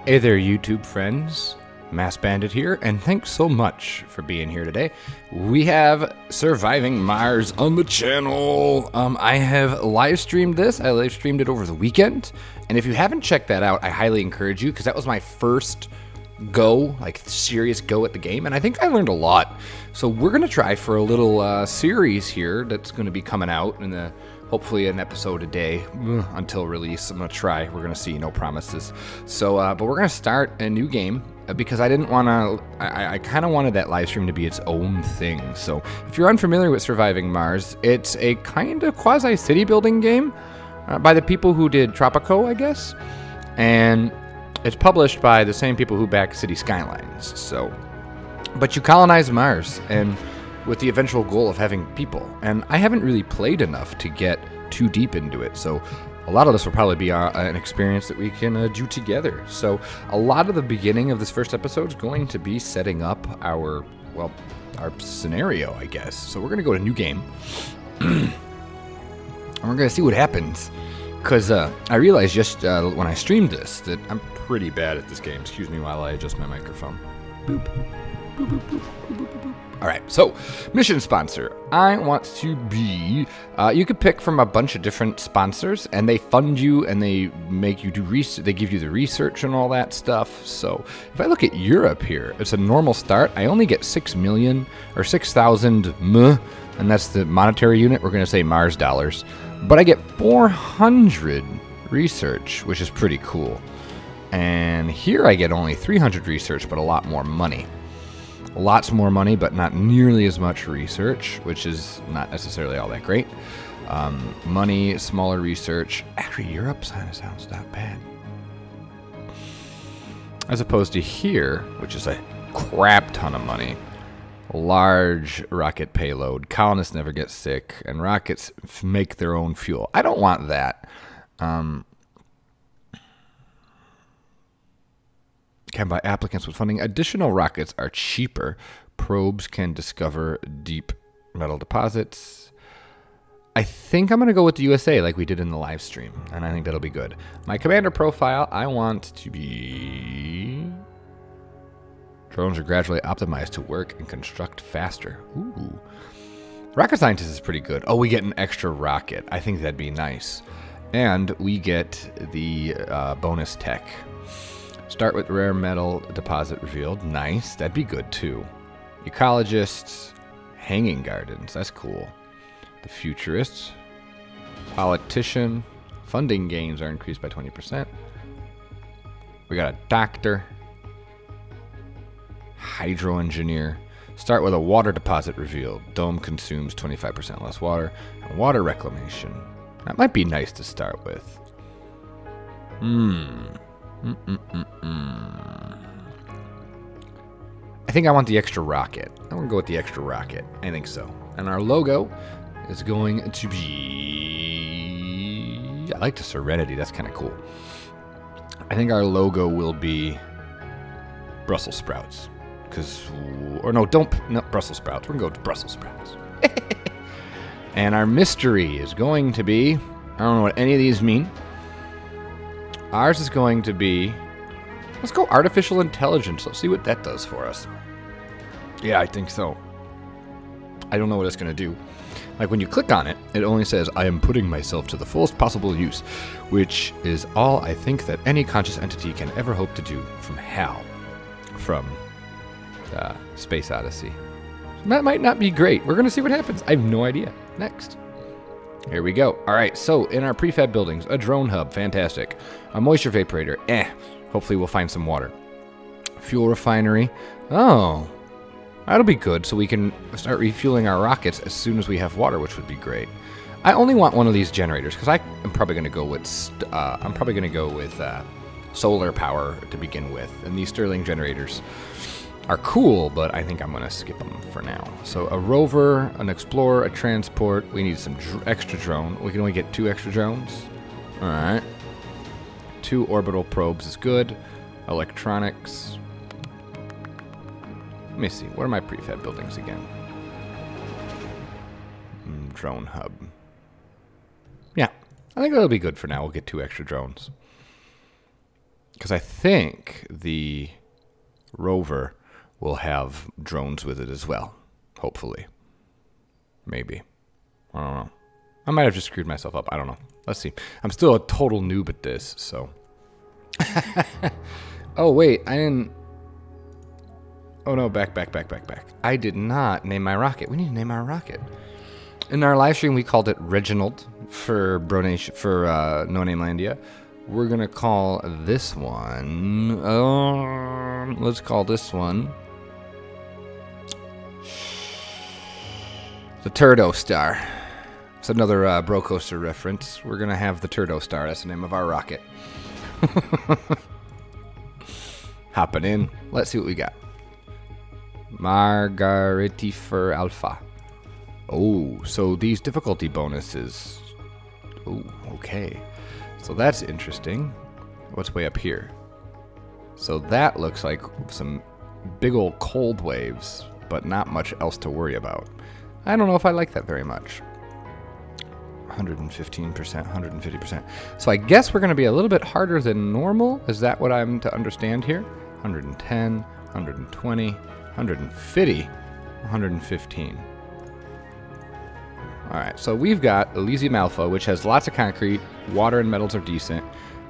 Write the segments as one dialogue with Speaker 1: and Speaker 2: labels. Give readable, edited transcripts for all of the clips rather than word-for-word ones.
Speaker 1: Hey there, YouTube friends. maskedbandit here, and thanks so much for being here today. We have Surviving Mars on the channel. I have live streamed this. I live streamed it over the weekend, and if you haven't checked that out, I highly encourage you, because that was my first go, like serious go at the game, and I think I learned a lot. So we're gonna try for a little series here that's gonna be coming out in the hopefully an episode a day until release. I'm gonna try. We're gonna see. No promises. So, but we're gonna start a new game because I didn't want to. I kind of wanted that live stream to be its own thing. So, if you're unfamiliar with Surviving Mars, it's a kind of quasi city building game by the people who did Tropico, I guess, and it's published by the same people who back City Skylines. So, but you colonize Mars and with the eventual goal of having people. And I haven't really played enough to get too deep into it, so a lot of this will probably be an experience that we can do together. So a lot of the beginning of this first episode is going to be setting up our scenario, I guess. So we're going to go to new game, and we're going to see what happens. Because I realized just when I streamed this that I'm pretty bad at this game. Excuse me while I adjust my microphone. Boop. Boop, boop, boop, boop, boop, boop. Alright, so, mission sponsor. I want to be, you could pick from a bunch of different sponsors, and they fund you, and they make you do research, they give you the research and all that stuff. So, if I look at Europe here, it's a normal start. I only get 6 million, or 6,000 and that's the monetary unit. We're going to say Mars dollars. But I get 400 research, which is pretty cool. And here I get only 300 research, but a lot more money. Lots more money, but not nearly as much research, which is not necessarily all that great. Money, smaller research. Actually, Europe kind of sounds not bad. As opposed to here, which is a crap ton of money. Large rocket payload. Colonists never get sick, and rockets make their own fuel. I don't want that. Can buy applicants with funding. Additional rockets are cheaper. Probes can discover deep metal deposits. I think I'm going to go with the USA like we did in the live stream, and I think that'll be good. My commander profile, I want to be... Drones are gradually optimized to work and construct faster. Ooh. Rocket scientist is pretty good. Oh, we get an extra rocket. I think that'd be nice. And we get the bonus tech. Start with rare metal deposit revealed. Nice. That'd be good, too. Ecologists. Hanging gardens. That's cool. The futurists. Politician. Funding gains are increased by 20%. We got a doctor. Hydro engineer. Start with a water deposit revealed. Dome consumes 25% less water. And water reclamation. That might be nice to start with. I think I want the extra rocket. I'm going to go with the extra rocket. I think so. And our logo is going to be... I like the Serenity. That's kind of cool. I think our logo will be Brussels sprouts. No, Brussels sprouts. We're going to go with Brussels sprouts. And our mystery is going to be... I don't know what any of these mean. Ours is going to be... Let's go artificial intelligence. Let's see what that does for us. Yeah, I think so. I don't know what it's going to do. Like when you click on it, it only says, I am putting myself to the fullest possible use, which is all I think that any conscious entity can ever hope to do from HAL, from Space Odyssey. That might not be great. We're going to see what happens. I have no idea. Next. Here we go. All right, so in our prefab buildings, a drone hub, fantastic. A moisture vaporator, Hopefully we'll find some water. Fuel refinery. Oh, that'll be good. So we can start refueling our rockets as soon as we have water, which would be great. I only want one of these generators because I am probably going to go with solar power to begin with. And these Stirling generators are cool, but I think I'm going to skip them for now. So a rover, an explorer, a transport. We need some extra drone. We can only get 2 extra drones. All right. 2 orbital probes is good. Electronics. Let me see. What are my prefab buildings again? Drone hub. Yeah, I think that'll be good for now. We'll get 2 extra drones. Because I think the rover will have drones with it as well. Hopefully. Maybe. I don't know. I might have just screwed myself up. I don't know. Let's see. I'm still a total noob at this, so. Oh, wait. I didn't. Oh, no. Back. I did not name my rocket. We need to name our rocket. In our live stream, we called it Reginald for No Name Landia. We're going to call this one. Let's call this one the Turdo Star. It's another Bro Coaster reference. We're going to have the Turdo Star. That's the name of our rocket. Hopping in. Let's see what we got. Margaritifer Alpha. Oh, so these difficulty bonuses. Oh, okay. So that's interesting. What's way up here? So that looks like some big old cold waves, but not much else to worry about. I don't know if I like that very much. 115%, 150%. So I guess we're going to be a little bit harder than normal. Is that what I'm to understand here? 110, 120, 150, 115. Alright, so we've got Elysium Alpha, which has lots of concrete. Water and metals are decent,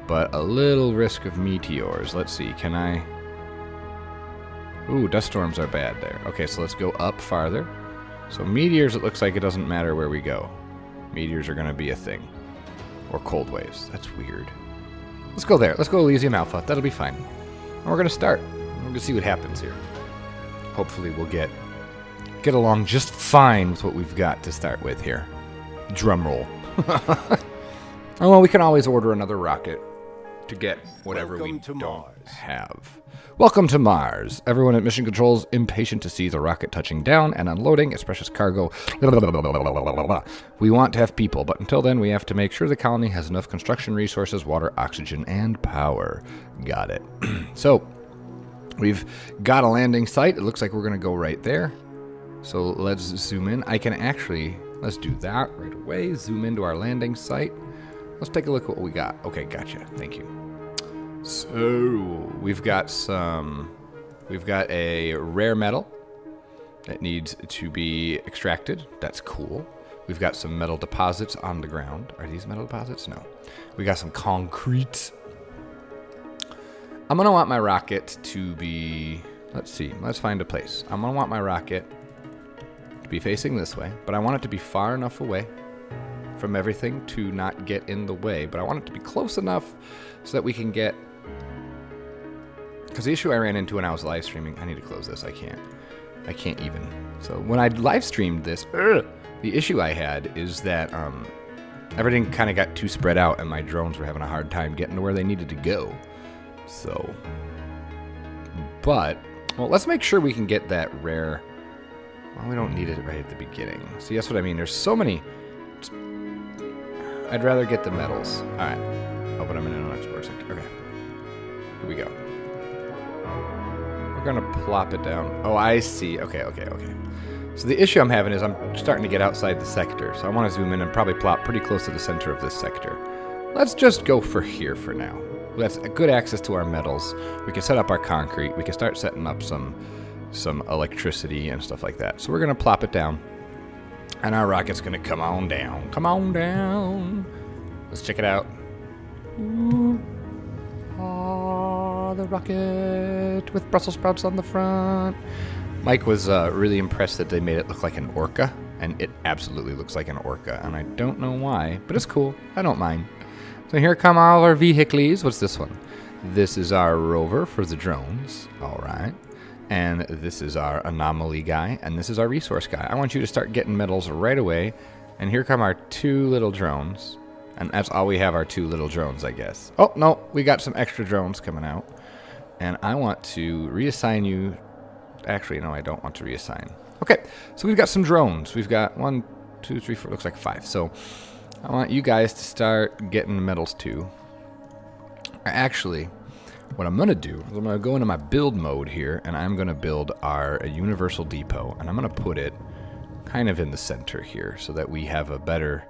Speaker 1: but a little risk of meteors. Let's see, can I... Ooh, dust storms are bad there. Okay, so let's go up farther. So meteors, it looks like it doesn't matter where we go. Meteors are going to be a thing. Or cold waves. That's weird. Let's go there. Let's go Elysium Alpha. That'll be fine. And we're going to start. We're going to see what happens here. Hopefully we'll get along just fine with what we've got to start with here. Drum roll. Oh, well, we can always order another rocket to get whatever we don't have. Welcome to Mars. Everyone at Mission Control is impatient to see the rocket touching down and unloading its precious cargo. We want to have people, but until then we have to make sure the colony has enough construction resources, water, oxygen, and power. Got it. So, we've got a landing site. It looks like we're going to go right there. So let's zoom in. I can actually, let's do that right away. Zoom into our landing site. Let's take a look at what we got. Okay, gotcha. Thank you. So we've got a rare metal that needs to be extracted. That's cool. We've got some metal deposits on the ground. Are these metal deposits? No. We got some concrete. I'm going to want my rocket to be, let's see, let's find a place. I'm going to want my rocket to be facing this way, but I want it to be far enough away from everything to not get in the way, but I want it to be close enough so that we can get, because the issue I ran into when I was live streaming, I need to close this, I can't even. So when I live streamed this, the issue I had is that everything kind of got too spread out and my drones were having a hard time getting to where they needed to go. So, but, well, let's make sure we can get that rare. Well, we don't need it right at the beginning. See, that's what I mean. There's so many. I'd rather get the metals. All right. Oh, but I'm in an export sector. Okay. Here we go. We're going to plop it down. Oh, I see. Okay. So the issue I'm having is I'm starting to get outside the sector. So I want to zoom in and probably plop pretty close to the center of this sector. Let's just go for here for now. That's good access to our metals. We can set up our concrete. We can start setting up some electricity and stuff like that. So we're going to plop it down. And our rocket's going to come on down. Come on down. Let's check it out. Ooh. Oh, the rocket with Brussels sprouts on the front. Mike was really impressed that they made it look like an orca. And it absolutely looks like an orca. And I don't know why, but it's cool. I don't mind. So here come all our vehicles. What's this one? This is our rover for the drones. All right. And this is our anomaly guy. And this is our resource guy. I want you to start getting metals right away. And here come our two little drones. And that's all we have, our two little drones, I guess. Oh, no. We got some extra drones coming out. And I want to reassign you. Actually, no, I don't want to reassign. Okay. So we've got some drones. We've got 1, 2, 3, 4. Looks like 5. So I want you guys to start getting the metals too. Actually, what I'm going to do is I'm going to go into my build mode here, and I'm going to build our universal depot, and I'm going to put it kind of in the center here so that we have a better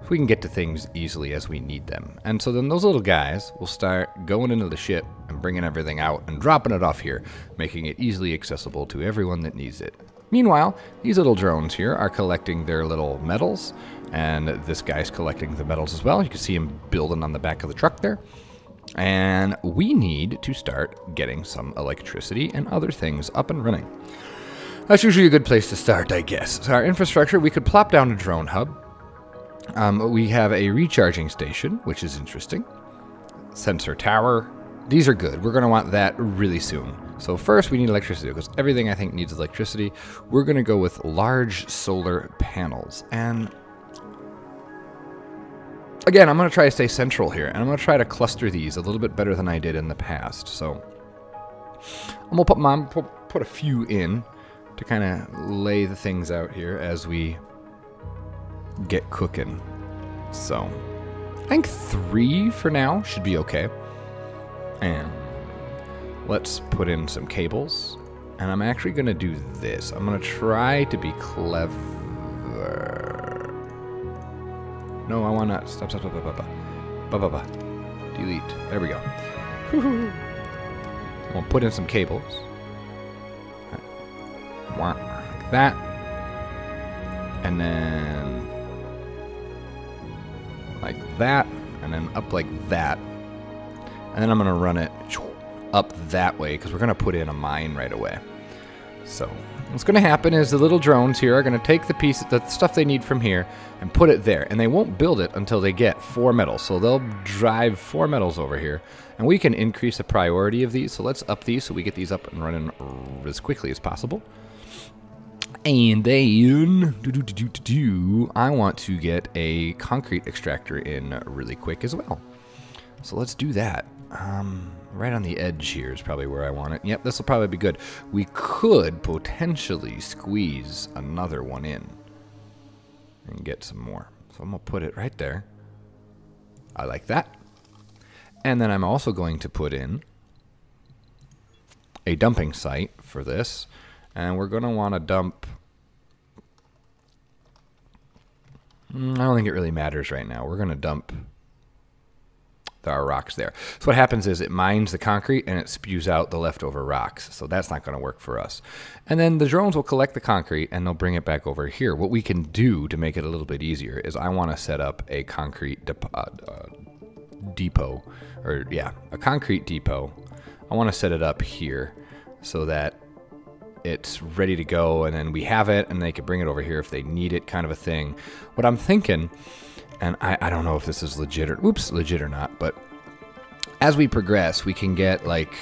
Speaker 1: we can get to things easily as we need them. And so then those little guys will start going into the ship and bringing everything out and dropping it off here, making it easily accessible to everyone that needs it. Meanwhile, these little drones here are collecting their little metals, and this guy's collecting the metals as well. You can see him building on the back of the truck there. And we need to start getting some electricity and other things up and running. That's usually a good place to start, I guess. So our infrastructure, we could plop down a drone hub. We have a recharging station, which is interesting. Sensor tower. These are good. We're going to want that really soon. So first we need electricity, because everything I think needs electricity. We're going to go with large solar panels. And again, I'm going to try to stay central here, and I'm going to try to cluster these a little bit better than I did in the past. So I'm going to put a few in to kind of lay the things out here as we get cooking. So I think 3 for now should be okay. And let's put in some cables. And I'm actually going to do this. I'm going to try to be clever. No, I want to stop. Delete. There we go. We'll put in some cables. Like that. And then like that. And then up like that. And then I'm going to run it up that way, because we're going to put in a mine right away. So what's going to happen is the little drones here are going to take the stuff they need from here and put it there. And they won't build it until they get 4 metals. So they'll drive 4 metals over here. And we can increase the priority of these. So let's up these so we get these up and running as quickly as possible. And then I want to get a concrete extractor in really quick as well. So let's do that. Right on the edge here is probably where I want it. Yep, this will probably be good. We could potentially squeeze another one in and get some more. So I'm going to put it right there. I like that. And then I'm also going to put in a dumping site for this. And we're going to want to dump... I don't think it really matters right now. We're going to dump our rocks there. So what happens is it mines the concrete and it spews out the leftover rocks. So that's not going to work for us. And then the drones will collect the concrete and they'll bring it back over here. What we can do to make it a little bit easier is I want to set up a concrete depot. Or yeah, a concrete depot. I want to set it up here so that it's ready to go, and then we have it and they can bring it over here if they need it, kind of a thing. What I'm thinking, and I don't know if this is legit or not, but as we progress, we can get, like,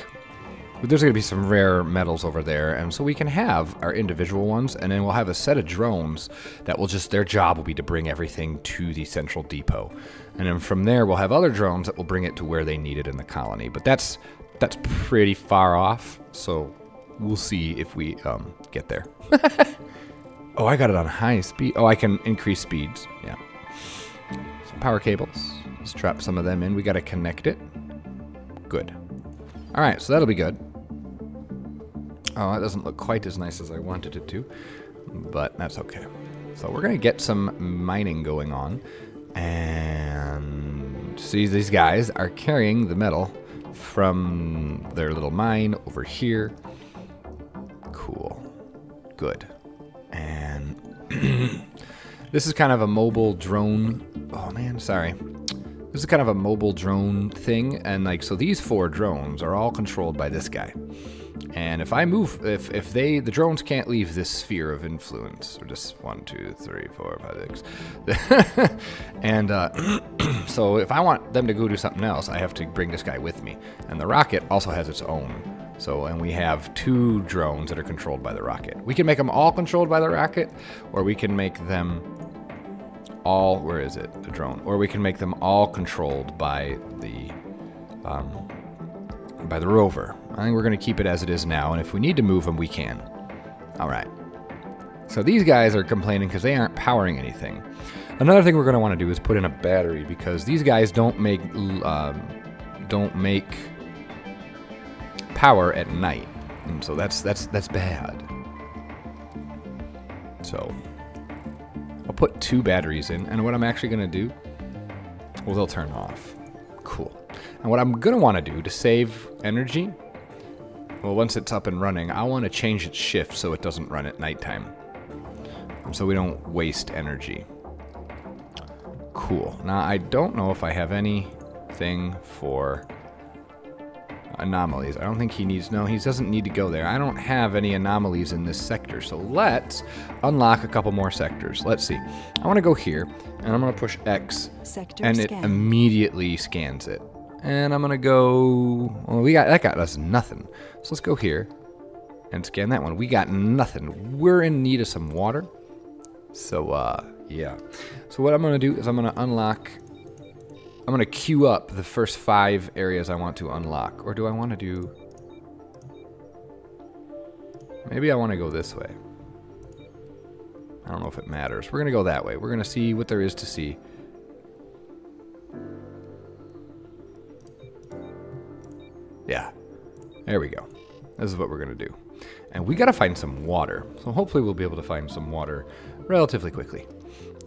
Speaker 1: there's going to be some rare metals over there, and so we can have our individual ones, and then we'll have a set of drones that will just, their job will be to bring everything to the central depot. And then from there, we'll have other drones that will bring it to where they need it in the colony. But that's pretty far off, so we'll see if we get there. Oh, I got it on high speed. Oh, I can increase speeds. Yeah. So power cables. Let's trap some of them in. We got to connect it. Good. All right, so that'll be good. Oh, that doesn't look quite as nice as I wanted it to, but that's okay. So we're going to get some mining going on. And see, these guys are carrying the metal from their little mine over here. Cool. Good. And this is kind of a mobile drone. Oh man, sorry. This is kind of a mobile drone thing, and like, so these 4 drones are all controlled by this guy. And if I move, if the drones can't leave this sphere of influence, or just 1, 2, 3, 4, 5, 6, and so if I want them to go do something else, I have to bring this guy with me. And the rocket also has its own. So, and we have 2 drones that are controlled by the rocket. We can make them all controlled by the rocket, or we can make them all, where is it, the drone? Or we can make them all controlled by the rover. I think we're going to keep it as it is now, and if we need to move them, we can. All right. So these guys are complaining because they aren't powering anything. Another thing we're going to want to do is put in a battery, because these guys don't make power at night, and so that's bad. So I'll put 2 batteries in, and what I'm actually going to do, well, they'll turn off. Cool. And what I'm going to want to do to save energy, well, once it's up and running, I want to change its shift so it doesn't run at nighttime. So we don't waste energy. Cool. Now, I don't know if I have anything for anomalies. I don't think he needs... No, he doesn't need to go there. I don't have any anomalies in this sector. So let's unlock a couple more sectors. Let's see. I want to go here, and I'm going to push X,
Speaker 2: Sector
Speaker 1: and
Speaker 2: scan.
Speaker 1: it immediately scans it. And I'm going to go... Well, that got us nothing. So let's go here and scan that one. We got nothing. We're in need of some water. So, yeah. So what I'm going to do is I'm going to unlock... I'm going to queue up the first 5 areas I want to unlock. Or do I want to do... Maybe I want to go this way. I don't know if it matters. We're going to go that way. We're going to see what there is to see. Yeah. There we go. This is what we're going to do. And we got to find some water. So hopefully we'll be able to find some water relatively quickly.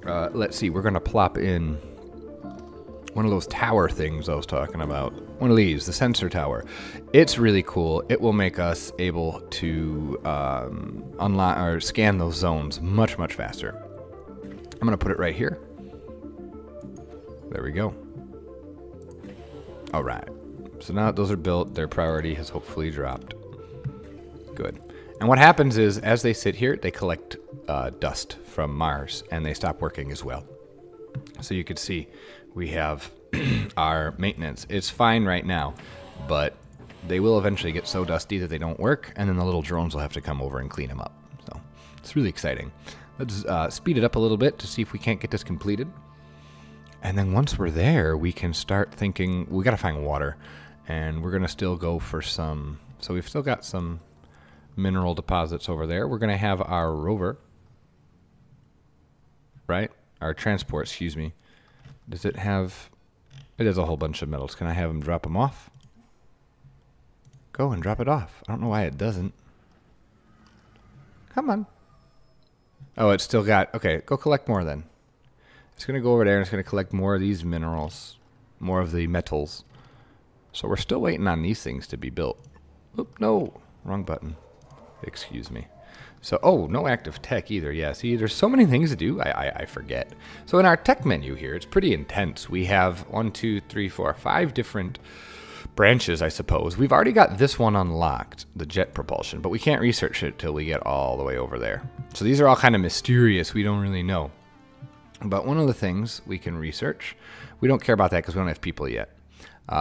Speaker 1: Let's see. We're going to plop in one of those tower things I was talking about. One of these, the sensor tower. It's really cool. It will make us able to unlock or scan those zones much, much faster. I'm going to put it right here. There we go. All right. So now that those are built, their priority has hopefully dropped. Good. And what happens is, as they sit here, they collect dust from Mars, and they stop working as well. So you can see we have our maintenance. It's fine right now, but they will eventually get so dusty that they don't work, and then the little drones will have to come over and clean them up. So it's really exciting. Let's speed it up a little bit to see if we can't get this completed. And then once we're there, we can start thinking, we got to find water, and we're going to still go for some. So we've still got some mineral deposits over there. We're going to have our rover, right? Our transport, excuse me. Does it have... It has a whole bunch of metals. Can I have him drop them off? Go and drop it off. I don't know why it doesn't. Come on. Oh, it's still got... Okay, go collect more then. It's going to go over there and it's going to collect more of these minerals. More of the metals. So we're still waiting on these things to be built. Oop, no. Wrong button. Excuse me. So, oh, no active tech either. Yeah, see, there's so many things to do, I forget. So in our tech menu here, it's pretty intense. We have 1, 2, 3, 4, 5 different branches, I suppose. We've already got this one unlocked, the jet propulsion, but we can't research it till we get all the way over there. So these are all kind of mysterious. We don't really know. But one of the things we can research, we don't care about that because we don't have people yet.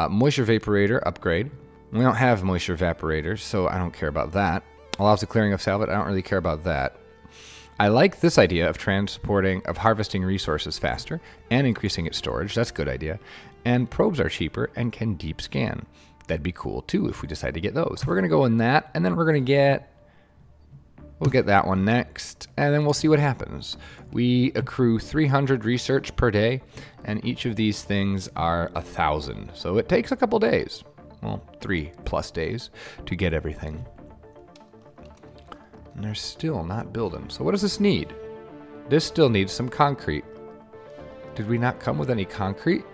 Speaker 1: Moisture vaporator upgrade. We don't have moisture evaporators, so I don't care about that. Allows the clearing of salvage. I don't really care about that. I like this idea of harvesting resources faster and increasing its storage. That's a good idea. And probes are cheaper and can deep scan. That'd be cool too if we decide to get those. We're gonna go in that, and then we'll get that one next, and then we'll see what happens. We accrue 300 research per day, and each of these things are 1,000. So it takes a couple days. Well, 3+ days to get everything. And they're still not building. So what does this need? This still needs some concrete. Did we not come with any concrete?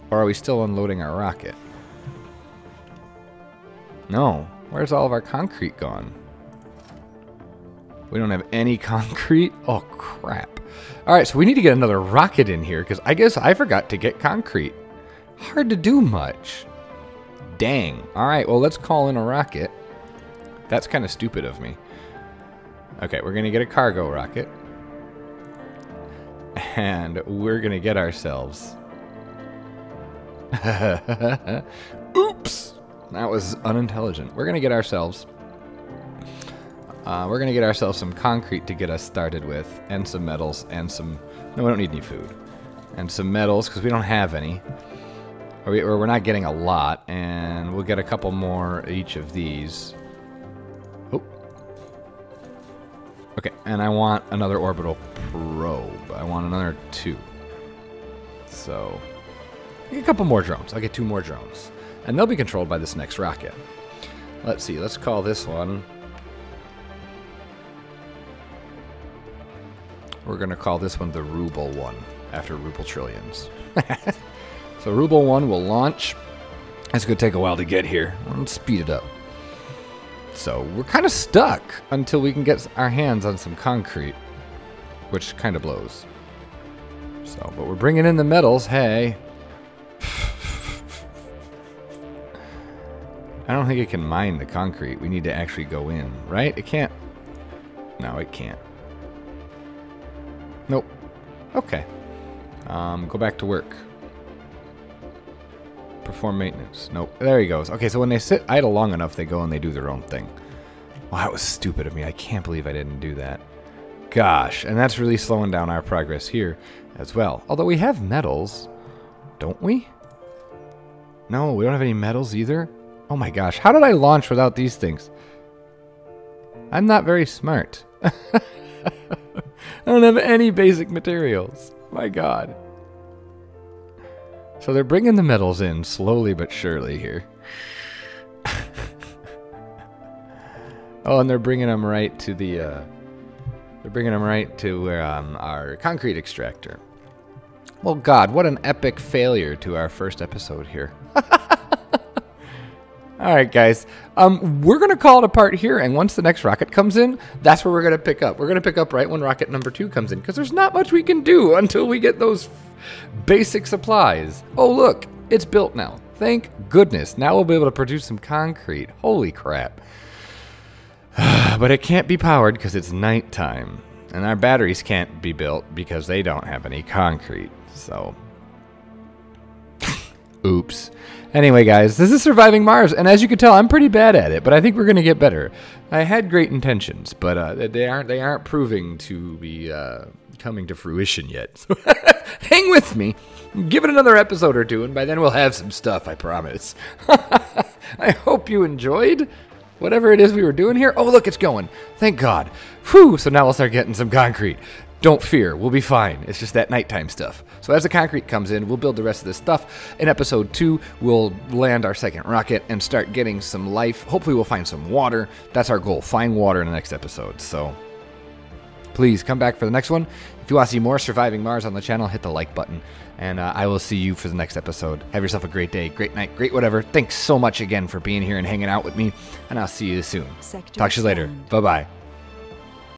Speaker 1: Or are we still unloading our rocket? No. Where's all of our concrete gone? We don't have any concrete? Oh, crap. Alright, so we need to get another rocket in here, because I guess I forgot to get concrete. Hard to do much. Dang. Alright, well, let's call in a rocket. That's kind of stupid of me. Okay, we're going to get a cargo rocket. And we're going to get ourselves... Oops! That was unintelligent. We're going to get ourselves... some concrete to get us started with. And some metals. And some... No, we don't need any food. And some metals, because we don't have any. Or we're not getting a lot. And we'll get a couple more each of these. Okay, and I want another orbital probe. I want another 2. So, I get a couple more drones. I'll get 2 more drones. And they'll be controlled by this next rocket. Let's see, let's call this one... We're going to call this one the Ruble one, after Ruble Trillions. So Ruble 1 will launch. It's going to take a while to get here. Let's speed it up. So we're kind of stuck until we can get our hands on some concrete, which kind of blows. So, but we're bringing in the metals. Hey. I don't think it can mine the concrete. We need to actually go in, right? It can't. No, it can't. Nope. Okay. Go back to work. Perform maintenance. Nope. There he goes. Okay, so when they sit idle long enough, they go and they do their own thing. Wow, that was stupid of me. I can't believe I didn't do that. Gosh, and that's really slowing down our progress here as well. Although we have metals, don't we? No, we don't have any metals either. Oh my gosh, how did I launch without these things? I'm not very smart. I don't have any basic materials. My God. So they're bringing the metals in slowly but surely here. Oh, and they're bringing them right to the. They're bringing them right to where our concrete extractor. Well, God, what an epic failure to our first episode here. All right, guys. We're going to call it apart here, and once the next rocket comes in, that's where we're going to pick up. We're going to pick up right when rocket number 2 comes in, because there's not much we can do until we get those basic supplies. Oh, look, it's built now. Thank goodness. Now we'll be able to produce some concrete. Holy crap. But it can't be powered because it's nighttime, and our batteries can't be built because they don't have any concrete. So, oops. Anyway, guys, this is Surviving Mars, and as you can tell, I'm pretty bad at it, but I think we're going to get better. I had great intentions, but they aren't proving to be coming to fruition yet. So hang with me. Give it another episode or two, and by then we'll have some stuff, I promise. I hope you enjoyed whatever it is we were doing here. Oh, look, it's going. Thank God. Whew, so now we'll start getting some concrete. Don't fear, we'll be fine. It's just that nighttime stuff. So as the concrete comes in, we'll build the rest of this stuff. In episode 2, we'll land our second rocket and start getting some life. Hopefully we'll find some water. That's our goal, find water in the next episode. So please come back for the next one. If you want to see more Surviving Mars on the channel, hit the like button. And I will see you for the next episode. Have yourself a great day, great night, great whatever. Thanks so much again for being here and hanging out with me. And I'll see you soon. Talk to you later. Bye-bye.